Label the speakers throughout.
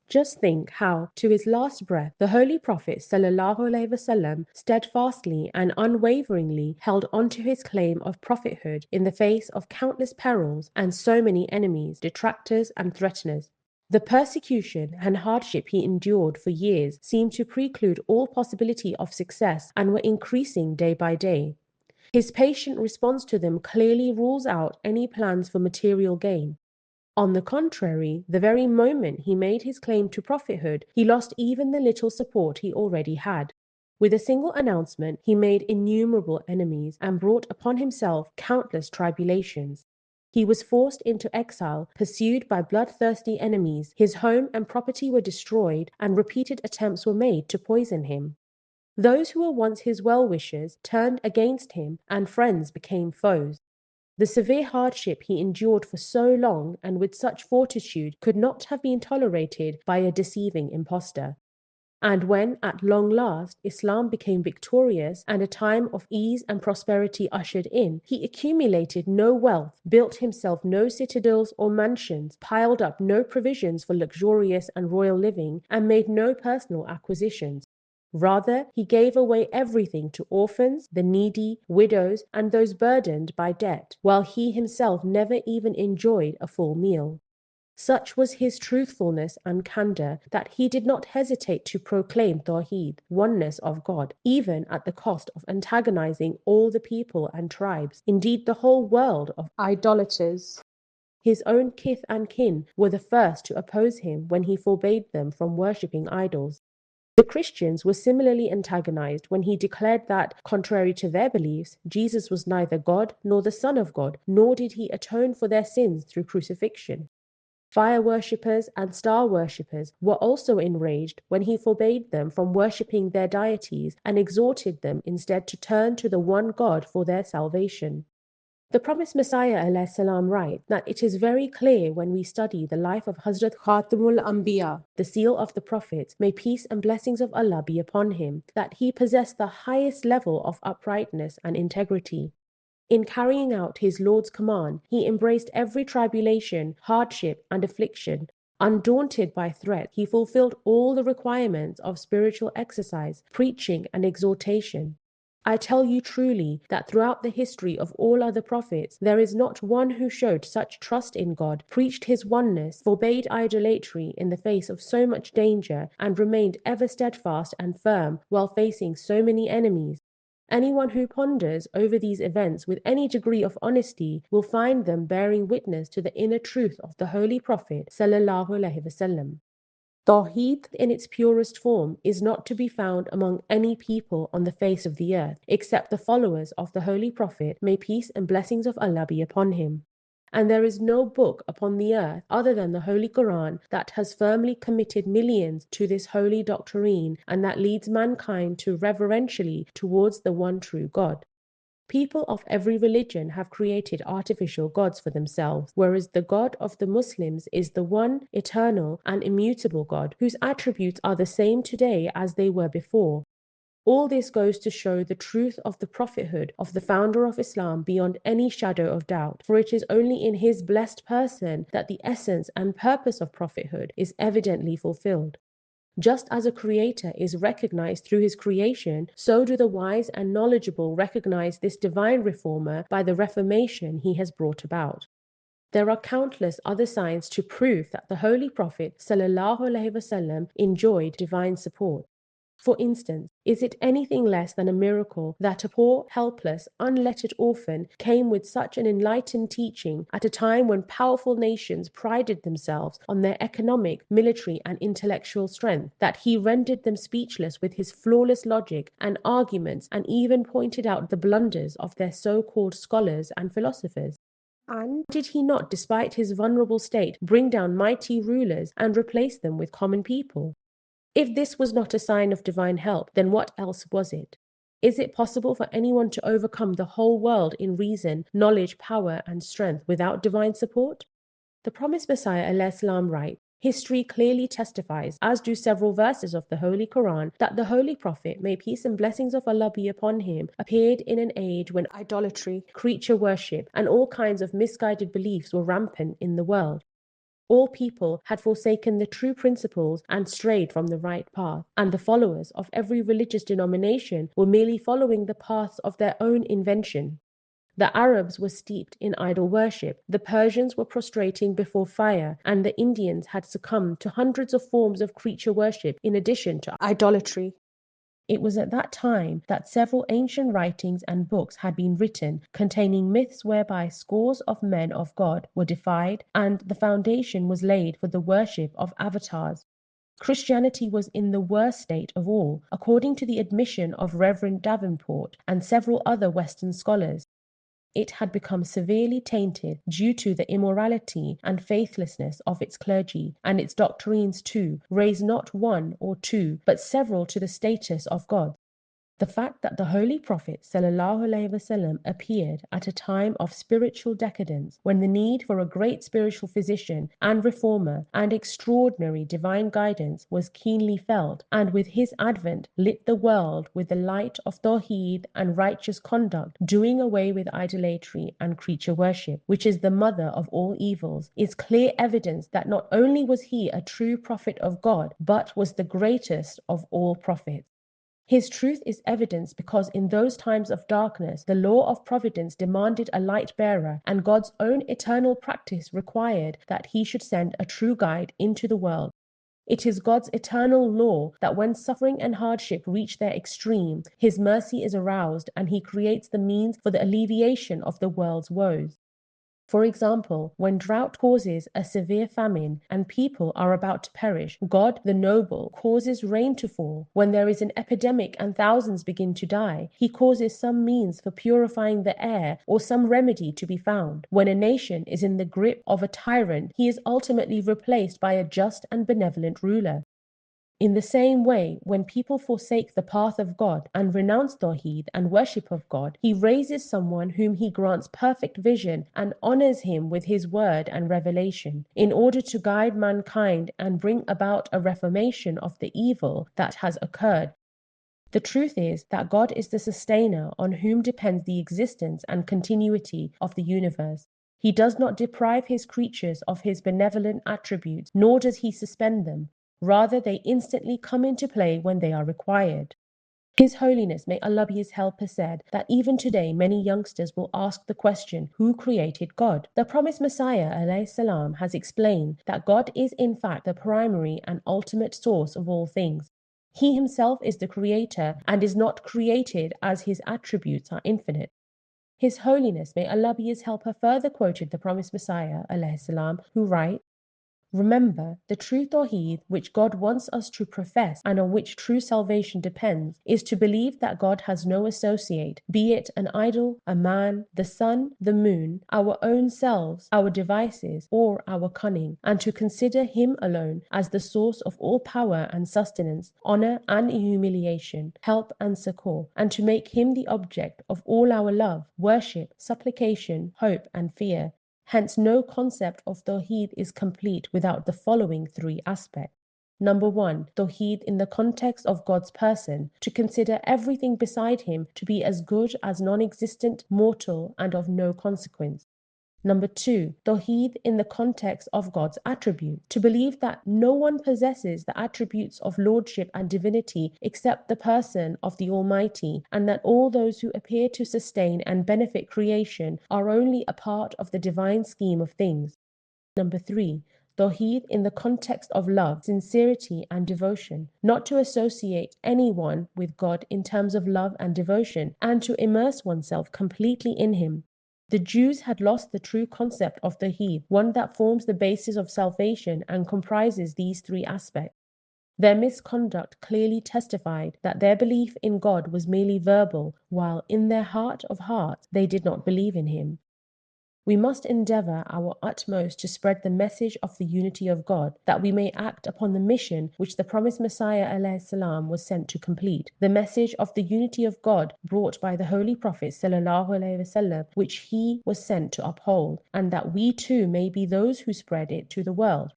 Speaker 1: Just think how, to his last breath, the Holy Prophet ﷺ steadfastly and unwaveringly held onto his claim of prophethood in the face of countless perils and so many enemies, detractors, and threateners. The persecution and hardship he endured for years seemed to preclude all possibility of success and were increasing day by day. His patient response to them clearly rules out any plans for material gain. On the contrary, the very moment he made his claim to prophethood, he lost even the little support he already had. With a single announcement, he made innumerable enemies and brought upon himself countless tribulations. He was forced into exile, pursued by bloodthirsty enemies, his home and property were destroyed, and repeated attempts were made to poison him. Those who were once his well-wishers turned against him, and friends became foes. The severe hardship he endured for so long and with such fortitude could not have been tolerated by a deceiving impostor. And when, at long last, Islam became victorious and a time of ease and prosperity ushered in, he accumulated no wealth, built himself no citadels or mansions, piled up no provisions for luxurious and royal living, and made no personal acquisitions. Rather, he gave away everything to orphans, the needy, widows, and those burdened by debt, while he himself never even enjoyed a full meal. Such was his truthfulness and candor that he did not hesitate to proclaim Tawheed, oneness of God, even at the cost of antagonizing all the people and tribes, indeed the whole world of idolaters. His own kith and kin were the first to oppose him when he forbade them from worshipping idols. The Christians were similarly antagonized when he declared that, contrary to their beliefs, Jesus was neither God nor the Son of God, nor did he atone for their sins through crucifixion. Fire worshippers and star worshippers were also enraged when he forbade them from worshipping their deities and exhorted them instead to turn to the one God for their salvation. The promised Messiah ﷺ writes that it is very clear when we study the life of Hazrat Khatamul-Anbiya, the seal of the prophets, may peace and blessings of Allah be upon him, that he possessed the highest level of uprightness and integrity. In carrying out his Lord's command, he embraced every tribulation, hardship, and affliction. Undaunted by threat, he fulfilled all the requirements of spiritual exercise, preaching, and exhortation. I tell you truly that throughout the history of all other prophets, there is not one who showed such trust in God, preached his oneness, forbade idolatry in the face of so much danger, and remained ever steadfast and firm while facing so many enemies. Anyone who ponders over these events with any degree of honesty will find them bearing witness to the inner truth of the Holy Prophet ﷺ. Tawheed in its purest form is not to be found among any people on the face of the earth, except the followers of the Holy Prophet, may peace and blessings of Allah be upon him. And there is no book upon the earth other than the Holy Quran that has firmly committed millions to this holy doctrine and that leads mankind to reverentially towards the one true God. People of every religion have created artificial gods for themselves, whereas the God of the Muslims is the one, eternal, and immutable God, whose attributes are the same today as they were before. All this goes to show the truth of the prophethood of the founder of Islam beyond any shadow of doubt, for it is only in his blessed person that the essence and purpose of prophethood is evidently fulfilled. Just as a creator is recognized through his creation, so do the wise and knowledgeable recognize this divine reformer by the reformation he has brought about. There are countless other signs to prove that the Holy Prophet ﷺ enjoyed divine support. For instance, is it anything less than a miracle that a poor, helpless, unlettered orphan came with such an enlightened teaching at a time when powerful nations prided themselves on their economic, military, and intellectual strength, that he rendered them speechless with his flawless logic and arguments and even pointed out the blunders of their so-called scholars and philosophers? And did he not, despite his vulnerable state, bring down mighty rulers and replace them with common people? If this was not a sign of divine help, then what else was it? Is it possible for anyone to overcome the whole world in reason, knowledge, power, and strength without divine support? The promised Messiah ﷺ writes, history clearly testifies, as do several verses of the Holy Quran, that the Holy Prophet, may peace and blessings of Allah be upon him, appeared in an age when idolatry, creature worship, and all kinds of misguided beliefs were rampant in the world. All people had forsaken the true principles and strayed from the right path, and the followers of every religious denomination were merely following the paths of their own invention. The Arabs were steeped in idol worship, the Persians were prostrating before fire, and the Indians had succumbed to hundreds of forms of creature worship in addition to idolatry. It was at that time that several ancient writings and books had been written containing myths whereby scores of men of God were deified, and the foundation was laid for the worship of avatars. Christianity was in the worst state of all, according to the admission of Reverend Davenport and several other Western scholars. It had become severely tainted due to the immorality and faithlessness of its clergy, and its doctrines too raised not one or two, but several to the status of gods. The fact that the Holy Prophet ﷺ appeared at a time of spiritual decadence, when the need for a great spiritual physician and reformer and extraordinary divine guidance was keenly felt, and with his advent lit the world with the light of Tawheed and righteous conduct, doing away with idolatry and creature worship, which is the mother of all evils, is clear evidence that not only was he a true prophet of God, but was the greatest of all prophets. His truth is evidenced because in those times of darkness, the law of providence demanded a light bearer, and God's own eternal practice required that he should send a true guide into the world. It is God's eternal law that when suffering and hardship reach their extreme, his mercy is aroused and he creates the means for the alleviation of the world's woes. For example, when drought causes a severe famine and people are about to perish, God, the noble, causes rain to fall. When there is an epidemic and thousands begin to die, he causes some means for purifying the air or some remedy to be found. When a nation is in the grip of a tyrant, he is ultimately replaced by a just and benevolent ruler. In the same way, when people forsake the path of God and renounce Tawheed and worship of God, he raises someone whom he grants perfect vision and honors him with his word and revelation, in order to guide mankind and bring about a reformation of the evil that has occurred. The truth is that God is the sustainer on whom depends the existence and continuity of the universe. He does not deprive his creatures of his benevolent attributes, nor does he suspend them. Rather, they instantly come into play when they are required. His Holiness, may Allah be his helper, said that even today many youngsters will ask the question, who created God? The promised Messiah ﷺ has explained that God is in fact the primary and ultimate source of all things. He himself is the creator and is not created as his attributes are infinite. His Holiness, may Allah be his helper, further quoted the promised Messiah ﷺ, who writes, remember, the true Tawheed which God wants us to profess and on which true salvation depends is to believe that God has no associate, be it an idol, a man, the sun, the moon, our own selves, our devices, or our cunning, and to consider him alone as the source of all power and sustenance, honor and humiliation, help and succor, and to make him the object of all our love, worship, supplication, hope, and fear. Hence, no concept of Tawheed is complete without the following three aspects. Number one, Tawheed in the context of God's person, to consider everything beside him to be as good as non-existent, mortal, and of no consequence. Number two, Tawheed in the context of God's attribute, to believe that no one possesses the attributes of lordship and divinity except the person of the Almighty, and that all those who appear to sustain and benefit creation are only a part of the divine scheme of things. Number three, Tawheed in the context of love, sincerity, and devotion, not to associate anyone with God in terms of love and devotion, and to immerse oneself completely in him. The Jews had lost the true concept of Tawheed, one that forms the basis of salvation and comprises these three aspects. Their misconduct clearly testified that their belief in God was merely verbal, while in their heart of hearts they did not believe in him. We must endeavor our utmost to spread the message of the unity of God, that we may act upon the mission which the promised Messiah ﷺ was sent to complete, the message of the unity of God brought by the Holy Prophet ﷺ, which he was sent to uphold, and that we too may be those who spread it to the world.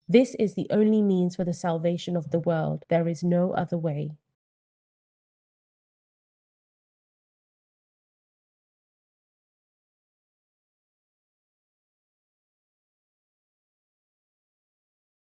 Speaker 1: This is the only means for the salvation of the world. There is no other way.